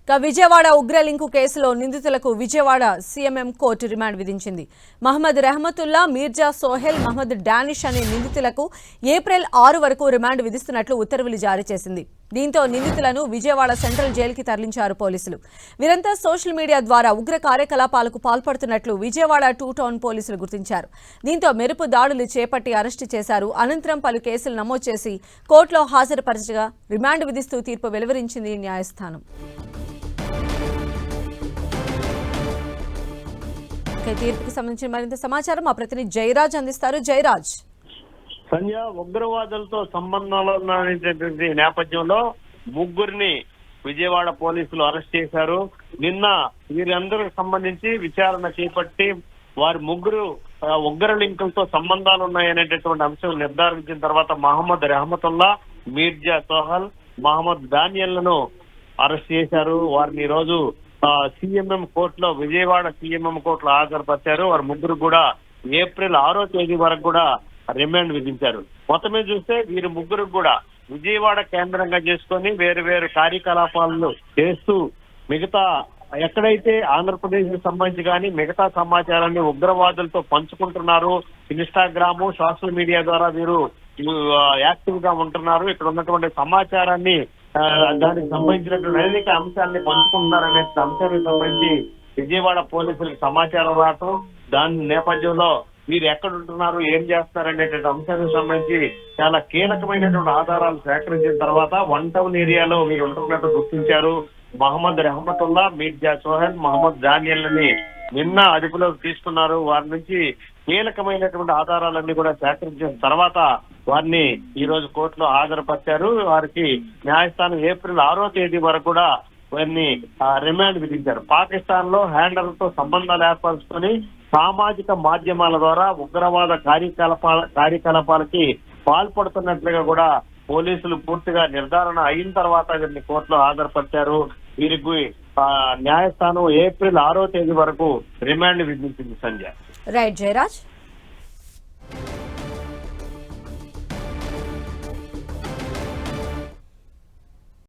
విజయవాడ ఉగ్ర లింకు కేసులో నిందితులకు విజయవాడ సీఎంఎం కోర్టు రిమాండ్ విధించింది. మహమ్మద్ రెహమతుల్లా, మీర్జా సోహెల్, మహమ్మద్ డానిష్ అనే నిందితులకు ఏప్రిల్ 6 వరకు రిమాండ్ విధిస్తున్నట్లు ఉత్తర్వులు జారీ చేసింది. దీంతో నిందితులను విజయవాడ సెంట్రల్ జైలుకి తరలించారు పోలీసులు. వీరంతా సోషల్ మీడియా ద్వారా ఉగ్ర కార్యకలాపాలకు పాల్పడుతున్నట్లు విజయవాడ 2 టౌన్ పోలీసులు గుర్తించారు. దీంతో మెరుపు దాడులు చేపట్టి అరెస్టు చేశారు. అనంతరం పలు కేసులు నమోదు చేసి కోర్టులో హాజరుపరచగా రిమాండ్ విధిస్తూ తీర్పు వెలువరించింది న్యాయస్థానం. తీర్పుకి సంబంధించిన మరింత సమాచారం మా ప్రతినిధి జయరాజ్ అందిస్తారు. జయరాజ్. సంధ్య, ఉగ్రవాదులతో సంబంధాలు ఉన్నటువంటి నేపథ్యంలో ముగ్గురిని విజయవాడ పోలీసులు అరెస్ట్ చేశారు. నిన్న వీరందరికి సంబంధించి విచారణ చేపట్టి వారి ముగ్గురు ఉగ్ర లింకులతో సంబంధాలు ఉన్నాయనేటటువంటి అంశం నిర్ధారించిన తర్వాత మహమ్మద్ రెహమతుల్లా, మీర్జా సోహల్, మహమ్మద్ డానియల్లను అరెస్ట్ చేశారు. వారిని ఈ రోజు సీఎంఎం కోర్టులో, విజయవాడ సీఎంఎం కోర్టులో హాజరుపరిచారు. వారి ముగ్గురు కూడా ఏప్రిల్ 6వ తేదీ వరకు కూడా రిమాండ్ విధించారు. మొత్తమే చూస్తే వీరి ముగ్గురు కూడా విజయవాడ కేంద్రంగా చేసుకొని వేరు వేరు కార్యకలాపాలను చేస్తూ మిగతా ఎక్కడైతే ఆంధ్రప్రదేశ్ కి సంబంధించి కానీ మిగతా సమాచారాన్ని ఉగ్రవాదులతో పంచుకుంటున్నారు. ఇన్స్టాగ్రామ్, సోషల్ మీడియా ద్వారా వీరు యాక్టివ్ గా ఉంటున్నారు. ఇక్కడ ఉన్నటువంటి సమాచారాన్ని దానికి సంబంధించినటువంటి అనేక అంశాన్ని పంచుకుంటున్నారనే అంశానికి సంబంధించి విజయవాడ పోలీసులకు సమాచారం రావటం, దాని నేపథ్యంలో వీరు ఎక్కడ ఉంటున్నారు, ఏం చేస్తున్నారు అనేటువంటి అంశానికి సంబంధించి చాలా కీలకమైనటువంటి ఆధారాలు సేకరించిన తర్వాత 1 టౌన్ ఏరియాలో వీరు ఉంటున్నట్టు గుర్తించారు. మహమ్మద్ రెహమతుల్లా, మీర్జా సోహెల్, మహమ్మద్ డానియల్ని నిన్న అదుపులోకి తీసుకున్నారు. వారి నుంచి కీలకమైనటువంటి ఆధారాలన్నీ కూడా సేకరించిన తర్వాత వారిని ఈ రోజు కోర్టులో హాజరుపరిచారు. వారికి న్యాయస్థానం ఏప్రిల్ 6వ తేదీ వరకు కూడా వారిని రిమాండ్ విధించారు. పాకిస్తాన్ లో హ్యాండర్లతో సంబంధాలు ఏర్పరచుకొని సామాజిక మాధ్యమాల ద్వారా ఉగ్రవాద కార్యకలాపాలకి పాల్పడుతున్నట్లుగా కూడా పోలీసులు పూర్తిగా నిర్ధారణ అయిన తర్వాత వీరిని కోర్టులో హాజరుపరిచారు. వీరికి న్యాయస్థానం ఏప్రిల్ 6వ తేదీ వరకు రిమాండ్ విధించింది. సంజయ్. రైట్ జయరాజ్.